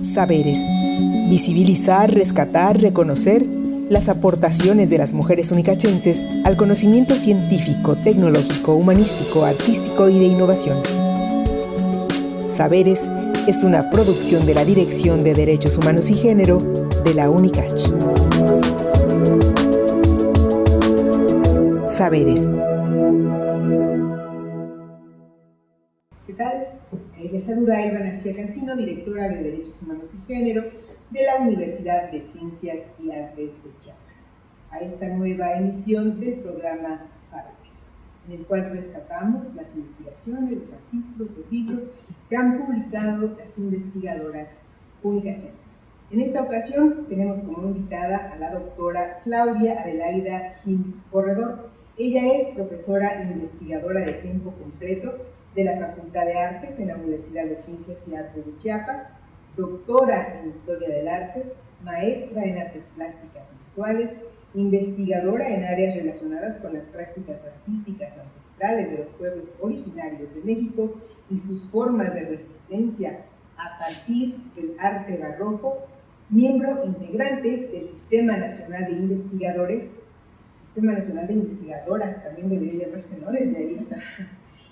Saberes. Visibilizar, rescatar, reconocer las aportaciones de las mujeres unicachenses al conocimiento científico, tecnológico, humanístico, artístico y de innovación. Saberes es una producción de la Dirección de Derechos Humanos y Género de la UNICACH. Saberes. ¿Qué tal? Les saluda Eva García Cancino, directora de Derechos Humanos y Género de la Universidad de Ciencias y Artes de Chiapas, a esta nueva emisión del programa Saberes, en el cual rescatamos las investigaciones, los artículos, los libros que han publicado las investigadoras unicachenses. En esta ocasión tenemos como invitada a la doctora Claudia Adelaida Gil Corredor. Ella es profesora e investigadora de tiempo completo de la Facultad de Artes en la Universidad de Ciencias y Artes de Chiapas, doctora en Historia del Arte, maestra en Artes Plásticas y Visuales, investigadora en áreas relacionadas con las prácticas artísticas ancestrales de los pueblos originarios de México y sus formas de resistencia a partir del arte barroco, miembro integrante del Sistema Nacional de Investigadores, Sistema Nacional de Investigadoras, también debería llamarse, ¿no? Desde ahí está.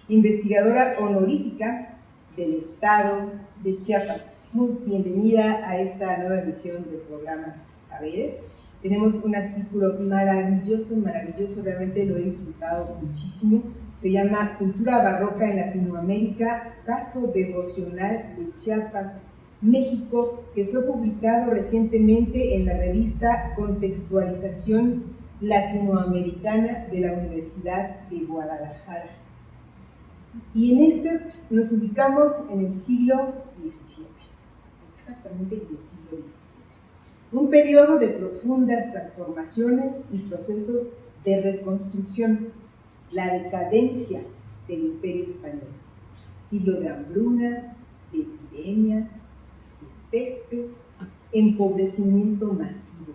Investigadora honorífica del Estado de Chiapas. Muy bienvenida a esta nueva emisión del programa Saberes. Tenemos un artículo maravilloso, realmente lo he disfrutado muchísimo. Se llama Cultura Barroca en Latinoamérica, caso devocional de Chiapas, México, que fue publicado recientemente en la revista Contextualización Latinoamericana de la Universidad de Guadalajara. Y en este nos ubicamos en el siglo XVII, exactamente en el siglo XVII. Un periodo de profundas transformaciones y procesos de reconstrucción, la decadencia del Imperio Español, siglo de hambrunas, de epidemias, de pestes, empobrecimiento masivo.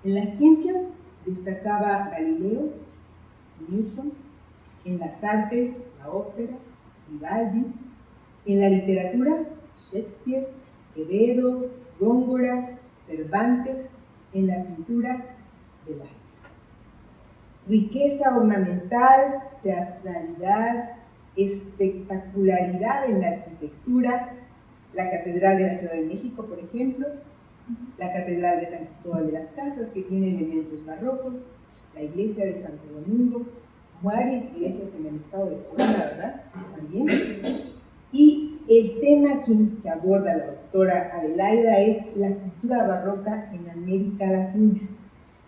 En las ciencias destacaba Galileo, Newton, en las artes, la ópera, Vivaldi, en la literatura, Shakespeare, Quevedo, Góngora, Cervantes, en la pintura, Velázquez. Riqueza ornamental, teatralidad, espectacularidad en la arquitectura, la Catedral de la Ciudad de México, por ejemplo, la Catedral de San Cristóbal de las Casas, que tiene elementos barrocos, la Iglesia de Santo Domingo, varias iglesias en el estado de Puebla, ¿verdad? También. Y el tema que aborda la doctora Adelaida es la cultura barroca en América Latina.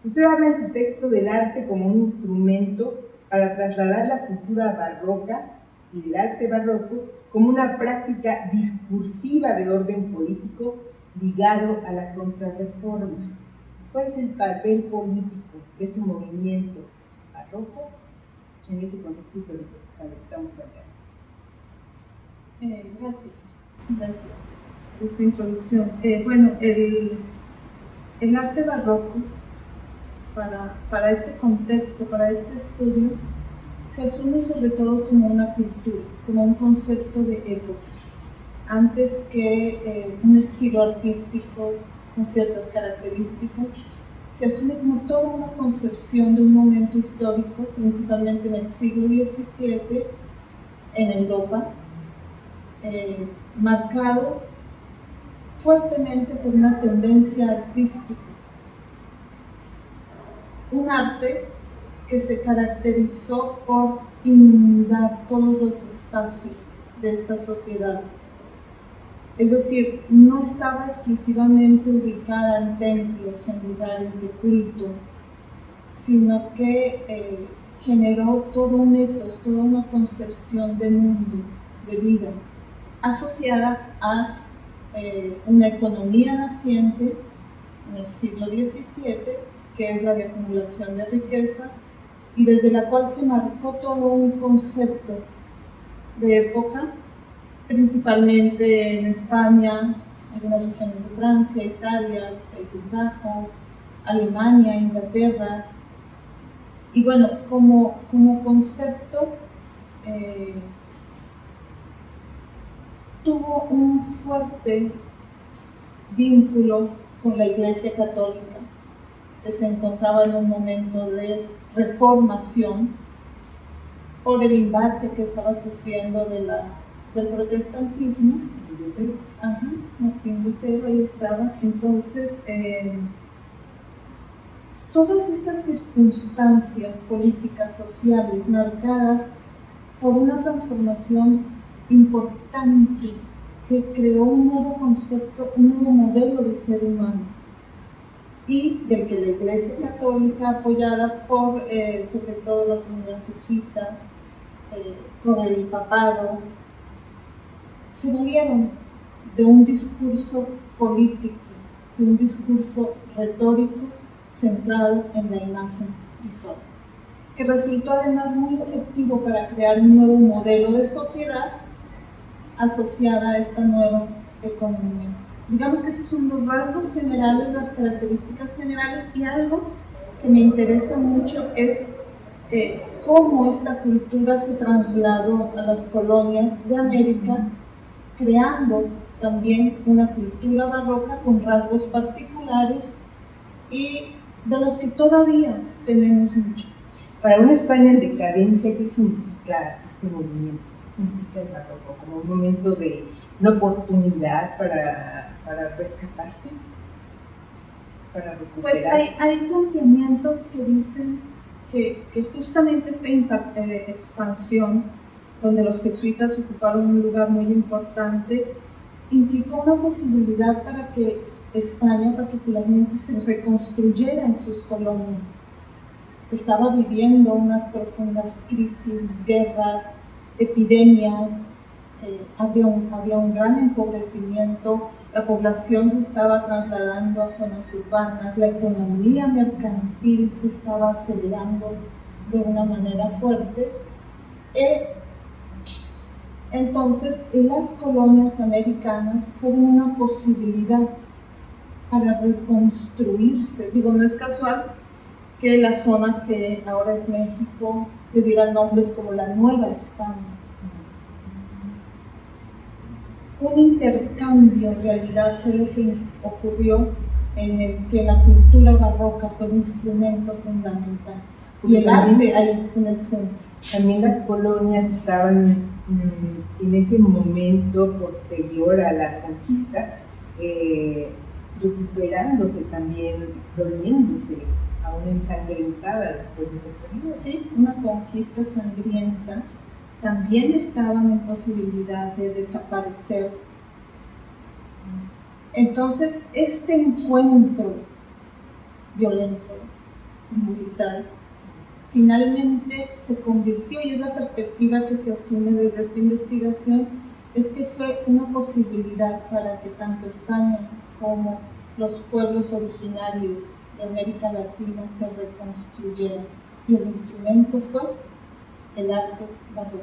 Usted habla en su texto del arte como un instrumento para trasladar la cultura barroca y del arte barroco como una práctica discursiva de orden político ligado a la contrarreforma. ¿Cuál es el papel político de este movimiento barroco en ese contexto histórico que estamos planteando? Gracias por esta introducción. Bueno, el arte barroco, para este contexto, para este estudio, se asume sobre todo como una cultura, como un concepto de época, antes que un estilo artístico con ciertas características. Se asume como toda una concepción de un momento histórico, principalmente en el siglo XVII, en Europa, marcado fuertemente por una tendencia artística. Un arte que se caracterizó por inundar todos los espacios de estas sociedades. Es decir, no estaba exclusivamente ubicada en templos, en lugares de culto, sino que generó todo un ethos, toda una concepción de mundo, de vida, asociada a una economía naciente en el siglo XVII, que es la de acumulación de riqueza, y desde la cual se marcó todo un concepto de época, principalmente en España, algunas regiones de Francia, Italia, los Países Bajos, Alemania, Inglaterra. Y bueno, como concepto tuvo un fuerte vínculo con la Iglesia Católica, que se encontraba en un momento de reformación por el embate que estaba sufriendo del protestantismo. Martín Lutero, ahí estaba. Entonces, todas estas circunstancias políticas, sociales, marcadas por una transformación importante que creó un nuevo concepto, un nuevo modelo de ser humano, y del que la Iglesia Católica, apoyada por sobre todo la comunidad jesuita, por el papado, se valieron de un discurso político, de un discurso retórico centrado en la imagen visual, que resultó además muy efectivo para crear un nuevo modelo de sociedad asociada a esta nueva economía. Digamos que esos son los rasgos generales, las características generales, y algo que me interesa mucho es cómo esta cultura se trasladó a las colonias de América, creando también una cultura barroca con rasgos particulares y de los que todavía tenemos mucho. Para una España en decadencia, ¿qué significa este movimiento? ¿Qué significa el barroco? ¿Como un momento de una oportunidad para rescatarse? ¿Para recuperarse? Pues hay planteamientos que dicen que justamente esta expansión, donde los jesuitas ocuparon un lugar muy importante, implicó una posibilidad para que España particularmente se reconstruyera en sus colonias. Estaba viviendo unas profundas crisis, guerras, epidemias, había un gran empobrecimiento, la población se estaba trasladando a zonas urbanas, la economía mercantil se estaba acelerando de una manera fuerte. Entonces, las colonias americanas fueron una posibilidad para reconstruirse. Digo, no es casual que la zona que ahora es México le dieran nombres como la Nueva España. Un intercambio en realidad fue lo que ocurrió, en el que la cultura barroca fue un instrumento fundamental. Y el arte ahí en el centro. También las colonias estaban en ese momento posterior a la conquista, recuperándose también, doliéndose, aún ensangrentada después de ese periodo. Sí, una conquista sangrienta. También estaban en posibilidad de desaparecer. Entonces, este encuentro violento, brutal, finalmente se convirtió, y es la perspectiva que se asume desde esta investigación, es que fue una posibilidad para que tanto España como los pueblos originarios de América Latina se reconstruyeran, y el instrumento fue el arte barroco.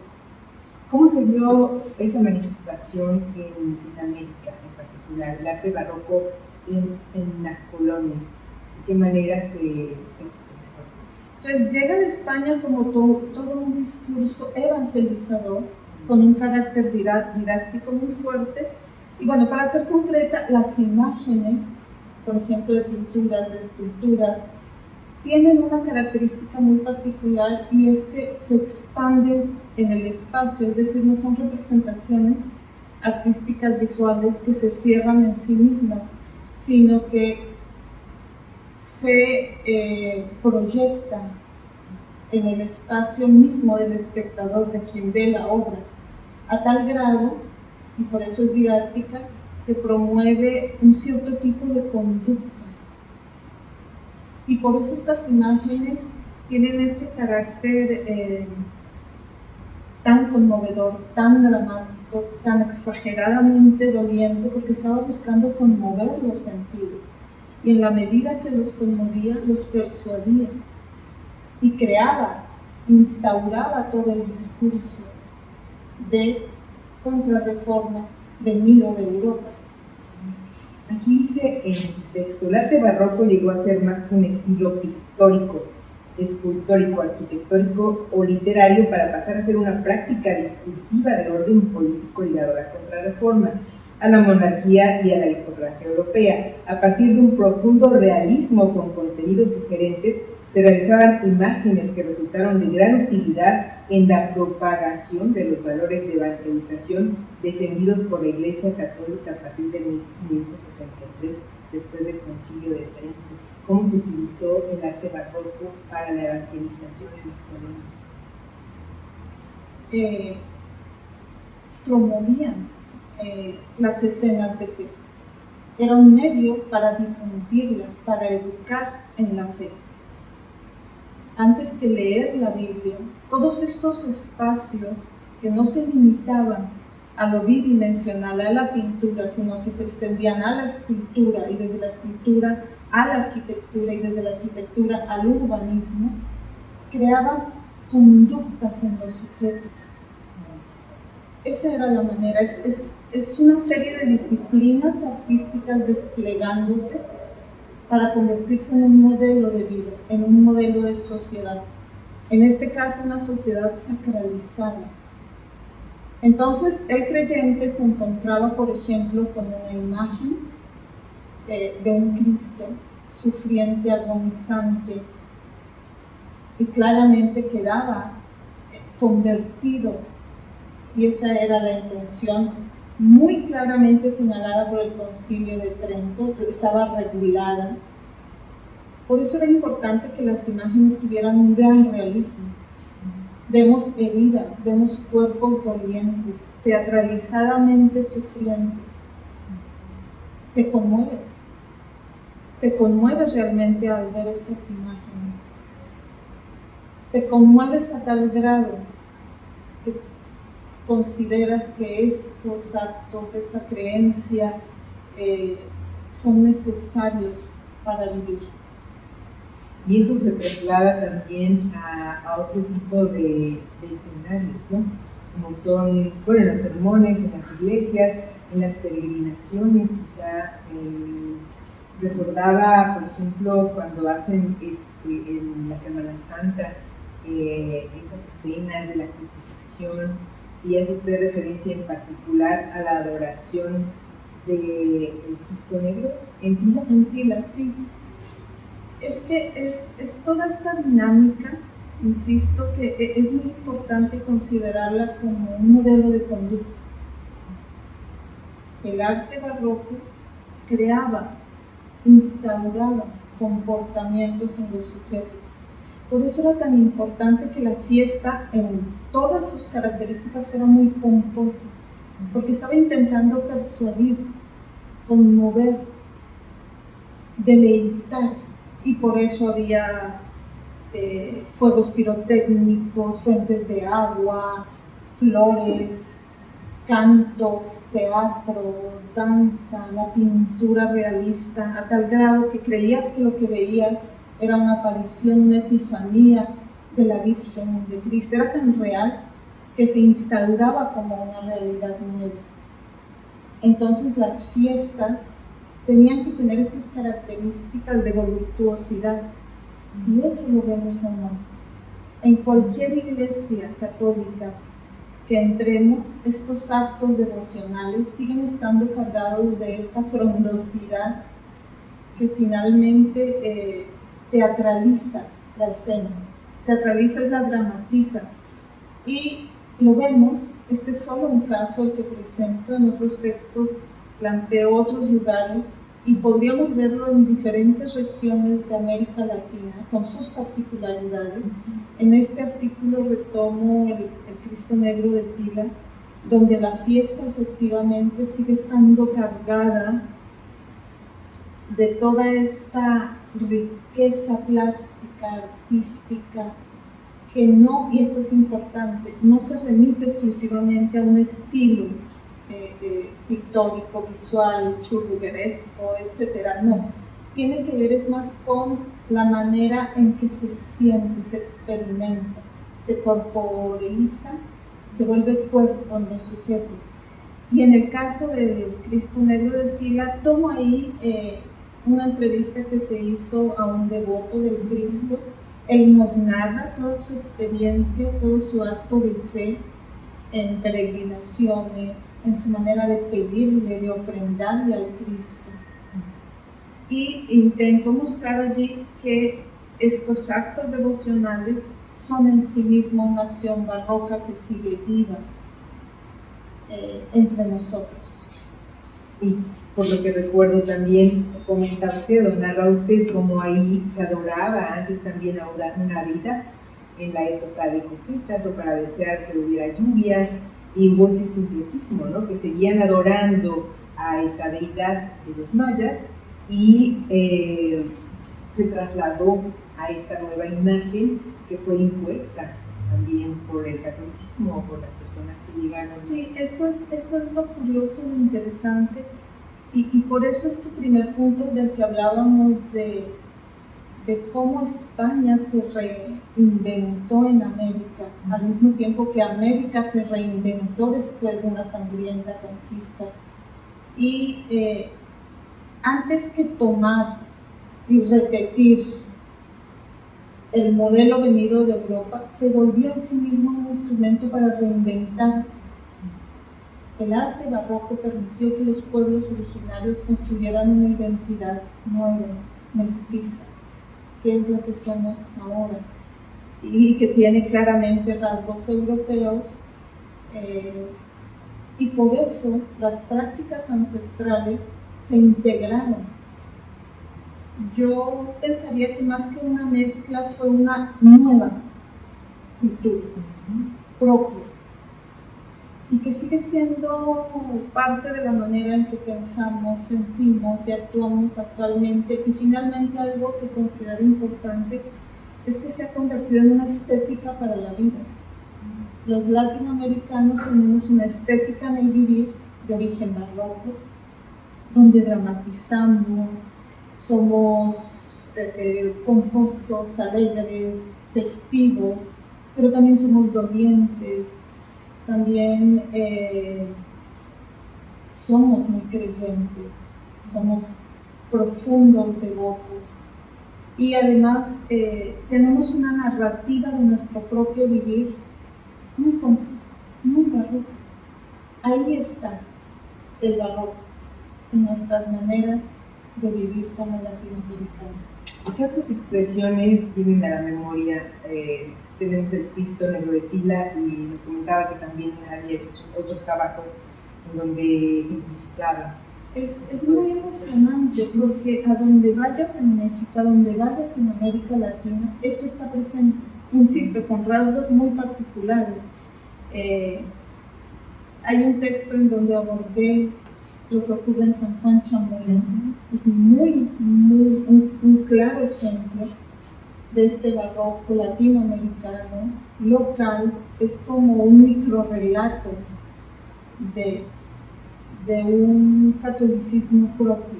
¿Cómo se dio esa manifestación en América en particular, el arte barroco en las colonias? ¿De qué manera se expresó? Pues llega de España como todo un discurso evangelizador, con un carácter didáctico muy fuerte. Y bueno, para ser concreta, las imágenes, por ejemplo, de pinturas, de esculturas, tienen una característica muy particular, y es que se expanden en el espacio, es decir, no son representaciones artísticas visuales que se cierran en sí mismas, sino que se proyectan en el espacio mismo del espectador, de quien ve la obra, a tal grado, y por eso es didáctica, que promueve un cierto tipo de conductas. Y por eso estas imágenes tienen este carácter tan conmovedor, tan dramático, tan exageradamente doliente, porque estaba buscando conmover los sentidos. Y en la medida que los conmovía, los persuadía y creaba, instauraba todo el discurso de contrarreforma venido de Europa. Aquí dice en su texto, el arte barroco llegó a ser más que un estilo pictórico, escultórico, arquitectónico o literario para pasar a ser una práctica discursiva de orden político ligado a la Contrarreforma, a la monarquía y a la aristocracia europea. A partir de un profundo realismo con contenidos sugerentes, se realizaban imágenes que resultaron de gran utilidad en la propagación de los valores de evangelización defendidos por la Iglesia Católica a partir de 1563, después del Concilio de Trento. ¿Cómo se utilizó el arte barroco para la evangelización en las colonias? Promovían las escenas de fe. Era un medio para difundirlas, para educar en la fe. Antes que leer la Biblia, todos estos espacios que no se limitaban a lo bidimensional, a la pintura, sino que se extendían a la escultura y desde la escultura a la arquitectura y desde la arquitectura al urbanismo, creaban conductas en los sujetos. Esa era la manera, es una serie de disciplinas artísticas desplegándose para convertirse en un modelo de vida, en un modelo de sociedad. En este caso, una sociedad sacralizada. Entonces, el creyente se encontraba, por ejemplo, con una imagen de un Cristo sufriente, agonizante, y claramente quedaba convertido, y esa era la intención muy claramente señalada por el Concilio de Trento, que estaba regulada. Por eso era importante que las imágenes tuvieran un gran realismo. Vemos heridas, vemos cuerpos dolientes, teatralizadamente sufrientes. Te conmueves realmente al ver estas imágenes. Te conmueves a tal grado que consideras que estos actos, esta creencia, son necesarios para vivir. Y eso se traslada también a otro tipo de escenarios, ¿no? Como son, bueno, en los sermones, en las iglesias, en las peregrinaciones, quizá. Recordaba, por ejemplo, cuando hacen en la Semana Santa estas escenas de la crucifixión, y hace usted referencia en particular a la adoración del Cristo Negro en Tila. En Tila, sí. Es que es toda esta dinámica, insisto, que es muy importante considerarla como un modelo de conducta. El arte barroco creaba, instauraba comportamientos en los sujetos. Por eso era tan importante que la fiesta en todas sus características fuera muy pomposa, porque estaba intentando persuadir, conmover, deleitar, y por eso había fuegos pirotécnicos, fuentes de agua, flores, cantos, teatro, danza, la pintura realista, a tal grado que creías que lo que veías era una aparición, una epifanía de la Virgen de Cristo. Era tan real que se instauraba como una realidad nueva. Entonces las fiestas tenían que tener estas características de voluptuosidad, y eso lo vemos en cualquier iglesia católica que entremos. Estos actos devocionales siguen estando cargados de esta frondosidad que finalmente teatraliza la escena, teatraliza, la dramatiza, y lo vemos. Este es solo un caso el que presento. En otros textos planteo otros lugares, y podríamos verlo en diferentes regiones de América Latina con sus particularidades. En este artículo retomo el Cristo Negro de Tila, donde la fiesta efectivamente sigue estando cargada de toda esta riqueza plástica, artística, que no, y esto es importante, no se remite exclusivamente a un estilo pictórico, visual, churrigueresco, etcétera. No, tiene que ver es más con la manera en que se siente, se experimenta, se corporeiza, se vuelve cuerpo en los sujetos. Y en el caso del Cristo Negro de Tila, tomo ahí una entrevista que se hizo a un devoto del Cristo, Él nos narra toda su experiencia, todo su acto de fe en peregrinaciones, en su manera de pedirle, de ofrendarle al Cristo. Y intento mostrar allí que estos actos devocionales son en sí mismos una acción barroca que sigue viva entre nosotros. Y por lo que recuerdo también comenta usted o narra usted cómo ahí se adoraba antes también a una vida en la época de cosechas o para desear que hubiera lluvias, y hubo ese sincretismo, ¿no? Que seguían adorando a esa deidad de los mayas y se trasladó a esta nueva imagen que fue impuesta también por el catolicismo o por las personas que llegaron. Sí, eso es lo curioso, lo interesante, y por eso este primer punto del que hablábamos de cómo España se reinventó en América, al mismo tiempo que América se reinventó después de una sangrienta conquista. Y antes que tomar y repetir el modelo venido de Europa, se volvió en sí mismo un instrumento para reinventarse. El arte barroco permitió que los pueblos originarios construyeran una identidad nueva, mestiza, que es lo que somos ahora, y que tiene claramente rasgos europeos, y por eso las prácticas ancestrales se integraron. Yo pensaría que más que una mezcla fue una nueva cultura propia, y que sigue siendo parte de la manera en que pensamos, sentimos y actuamos actualmente. Y finalmente algo que considero importante es que se ha convertido en una estética para la vida. Los latinoamericanos tenemos una estética en el vivir de origen barroco, donde dramatizamos, somos pomposos, alegres, festivos, pero también somos dolientes. También somos muy creyentes, somos profundos devotos, y además tenemos una narrativa de nuestro propio vivir muy confusa, muy barroca. Ahí está el barroco, en nuestras maneras de vivir como latinoamericanos. ¿Qué otras expresiones vienen a la memoria? Tenemos el Cristo negro de Tila, y nos comentaba que también había hecho otros trabajos en donde ejemplificaba. Es muy emocionante, porque a donde vayas en México, a donde vayas en América Latina, esto está presente, insisto, con rasgos muy particulares. Hay un texto en donde abordé lo que ocurre en San Juan Chamorro. Es un claro ejemplo de este barroco latinoamericano, local. Es como un microrrelato de un catolicismo propio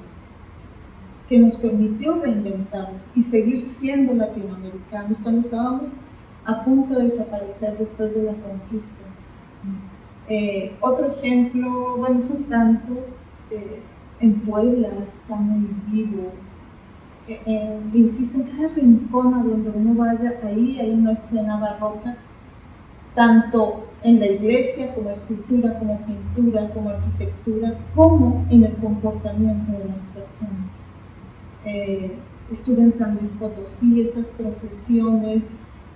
que nos permitió reinventarnos y seguir siendo latinoamericanos cuando estábamos a punto de desaparecer después de la conquista. Otro ejemplo, bueno, son tantos. En Puebla está muy vivo. Insisto, en cada rincón a donde uno vaya, ahí hay una escena barroca, tanto en la iglesia, como escultura, como pintura, como arquitectura, como en el comportamiento de las personas. Estuve en San Luis Potosí, estas procesiones,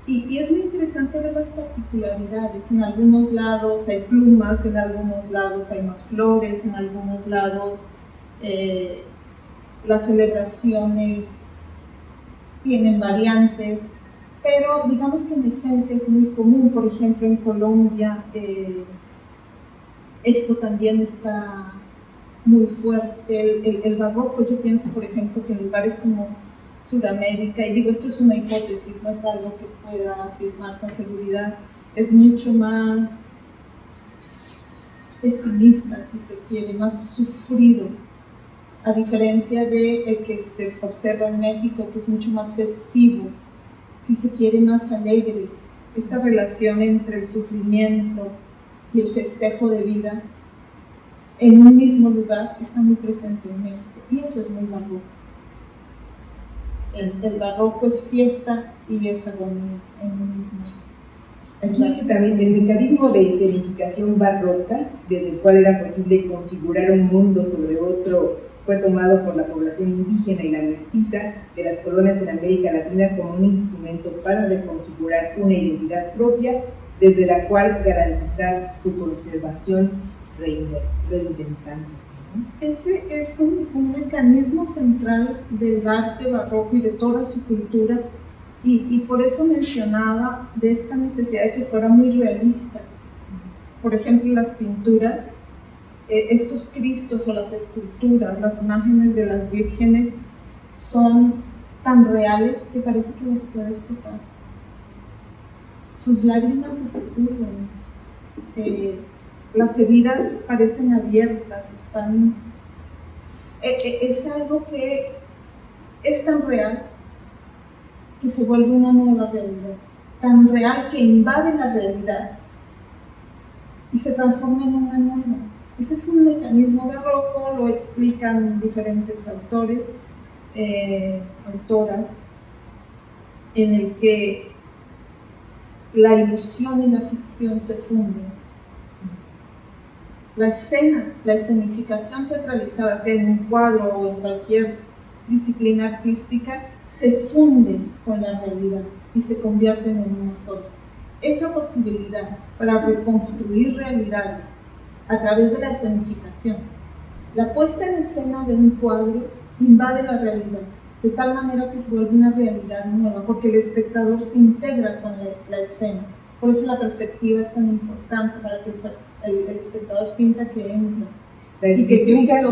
y es muy interesante ver las particularidades. En algunos lados hay plumas, en algunos lados hay más flores, en algunos lados las celebraciones tienen variantes, pero digamos que en esencia es muy común. Por ejemplo, en Colombia esto también está muy fuerte. El barroco, yo pienso, por ejemplo, que en lugares como Sudamérica, y digo, esto es una hipótesis, no es algo que pueda afirmar con seguridad, es mucho más pesimista, si se quiere, más sufrido, a diferencia de el que se observa en México, que es mucho más festivo, si se quiere, más alegre. Esta relación entre el sufrimiento y el festejo de vida en un mismo lugar está muy presente en México, y eso es muy barroco. El barroco es fiesta y es agonía en uno mismo. Aquí dice también el mecanismo de escenificación barroca, desde el cual era posible configurar un mundo sobre otro, fue tomado por la población indígena y la mestiza de las colonias en América Latina como un instrumento para reconfigurar una identidad propia, desde la cual garantizar su conservación reinventándose, ¿no? Ese es un mecanismo central del arte barroco y de toda su cultura, y por eso mencionaba de esta necesidad de que fuera muy realista. Por ejemplo, las pinturas, estos cristos o las esculturas, las imágenes de las vírgenes son tan reales que parece que las puedes tocar. Sus lágrimas se escurren, las heridas parecen abiertas, es algo que es tan real que se vuelve una nueva realidad, tan real que invade la realidad y se transforma en una nueva. Ese es un mecanismo barroco, lo explican diferentes autores, autoras, en el que la ilusión y la ficción se funden. La escena, la escenificación teatralizada, sea en un cuadro o en cualquier disciplina artística, se funden con la realidad y se convierten en una sola. Esa posibilidad para reconstruir realidades a través de la escenificación, la puesta en escena de un cuadro invade la realidad, de tal manera que se vuelve una realidad nueva, porque el espectador se integra con la escena. Por eso la perspectiva es tan importante, para que el espectador sienta que entra. La descripción que hace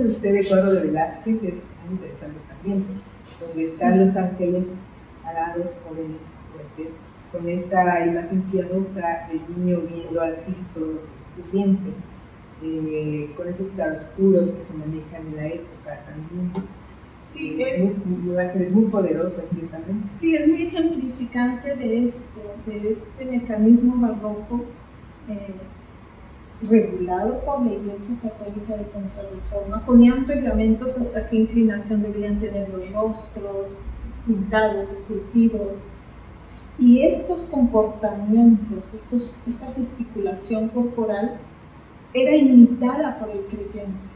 usted del cuadro de Velázquez es muy interesante también, donde están los ángeles alados, jóvenes, fuertes, con esta imagen piadosa del niño viendo al Cristo sufriente, con esos claroscuros que se manejan en la época también. Sí, es muy poderosa, ciertamente. Sí, es muy ejemplificante de esto, de este mecanismo barroco regulado por la Iglesia Católica de Contrarreforma. Ponían reglamentos hasta qué inclinación debían tener los rostros, pintados, esculpidos. Y estos comportamientos, esta gesticulación corporal, era imitada por el creyente.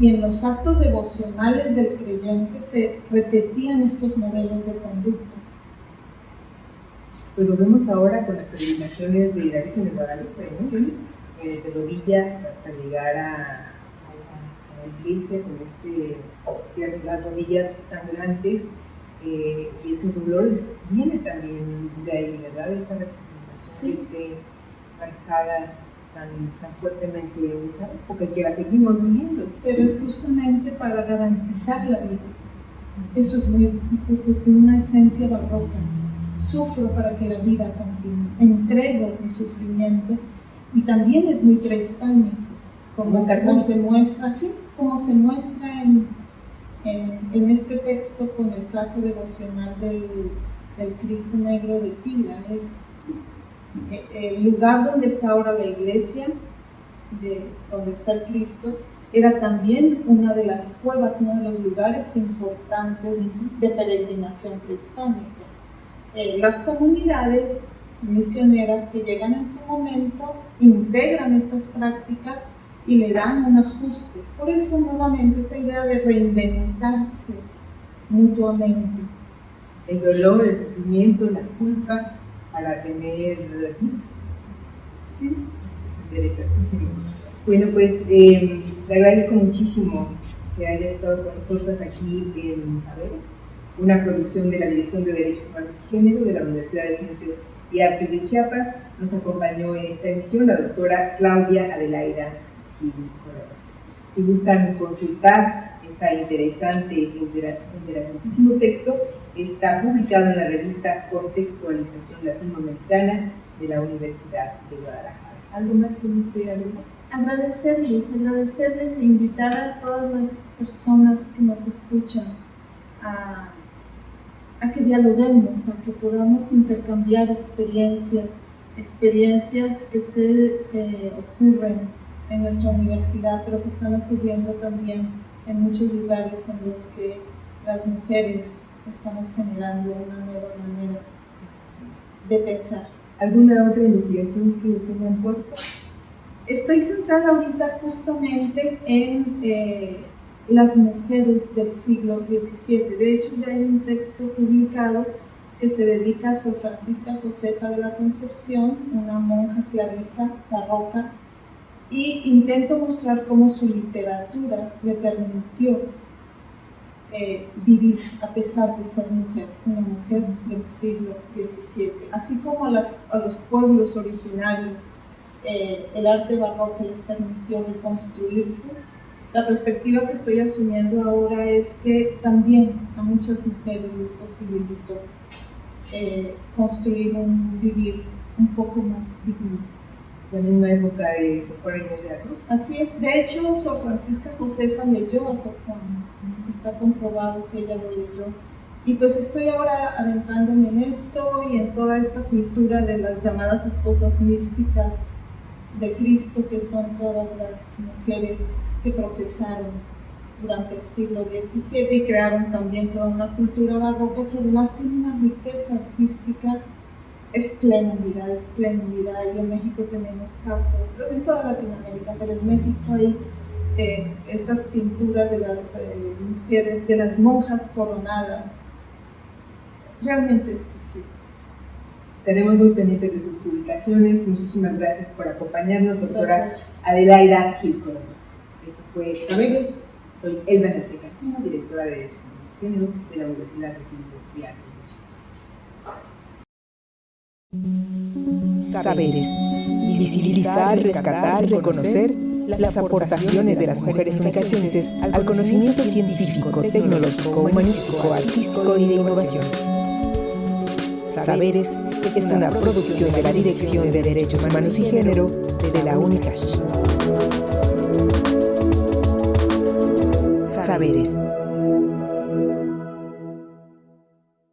Y en los actos devocionales del creyente se repetían estos modelos de conducta. Pues lo vemos ahora con las peregrinaciones de la Virgen de Guadalupe, ¿no? ¿Sí? De rodillas hasta llegar a la iglesia con las rodillas sangrantes, y ese dolor viene también de ahí, ¿verdad? Esa representación que marcada tan fuertemente en esa época y que la seguimos viviendo. Pero es justamente para garantizar la vida. Eso es una esencia barroca. Sufro para que la vida continúe. Entrego mi sufrimiento, y también es muy prehispánico, como se muestra, así como se muestra en este texto con el caso devocional del Cristo Negro de Tila. Es el lugar donde está ahora la iglesia, donde está el Cristo, era también una de las cuevas, uno de los lugares importantes de peregrinación prehispánica. Las comunidades misioneras que llegan en su momento integran estas prácticas y le dan un ajuste. Por eso nuevamente esta idea de reinventarse mutuamente. El dolor, el sufrimiento, la culpa para tener vida. Sí. Interesantísimo. Bueno, pues le agradezco muchísimo que haya estado con nosotras aquí en Saberes, una producción de la Dirección de Derechos Humanos y Género de la Universidad de Ciencias y Artes de Chiapas. Nos acompañó en esta emisión la doctora Claudia Adelaida Gil Corredor. Si gustan consultar este interesantísimo texto, está publicado en la revista Contextualización Latinoamericana de la Universidad de Guadalajara. ¿Algo más que usted agregar? Agradecerles e invitar a todas las personas que nos escuchan a que dialoguemos, a que podamos intercambiar experiencias que se ocurren en nuestra universidad, pero que están ocurriendo también en muchos lugares en los que las mujeres estamos generando una nueva manera de pensar. ¿Alguna otra investigación que tenga en puerta? Estoy centrada ahorita justamente en las mujeres del siglo XVII. De hecho, ya hay un texto publicado que se dedica a Sor Francisca Josefa de la Concepción, una monja clarisa barroca, y intento mostrar cómo su literatura le permitió vivir a pesar de ser mujer, una mujer del siglo XVII, así como a los pueblos originarios. El arte barroco les permitió reconstruirse. La perspectiva que estoy asumiendo ahora es que también a muchas mujeres les posibilitó construir un vivir un poco más digno. La misma época de Sor Juana Inés de la Cruz. Así es. De hecho, Sor Francisca Josefa leyó a Sor Juana. Está comprobado que ella lo leyó. Y pues estoy ahora adentrándome en esto y en toda esta cultura de las llamadas esposas místicas de Cristo, que son todas las mujeres que profesaron durante el siglo XVII y crearon también toda una cultura barroca que además tiene una riqueza artística espléndida, y en México tenemos casos, en toda Latinoamérica, pero en México hay estas pinturas de las mujeres, de las monjas coronadas, realmente exquisitas. Estaremos muy pendientes de sus publicaciones. Muchísimas gracias por acompañarnos, doctora Gracias. Adelaida Gil Coronel. Esto fue Saberes. Soy Elba García Cancino, directora de Derechos Humanos y Género de la Universidad de Ciencias y Artes de Chiapas. Saberes. Visibilizar, rescatar, reconocer las aportaciones de las mujeres unicachenses al conocimiento científico, tecnológico, humanístico, artístico y de innovación. Saberes es una producción de la Dirección de Derechos Humanos y Género de la UNICACH. Saberes.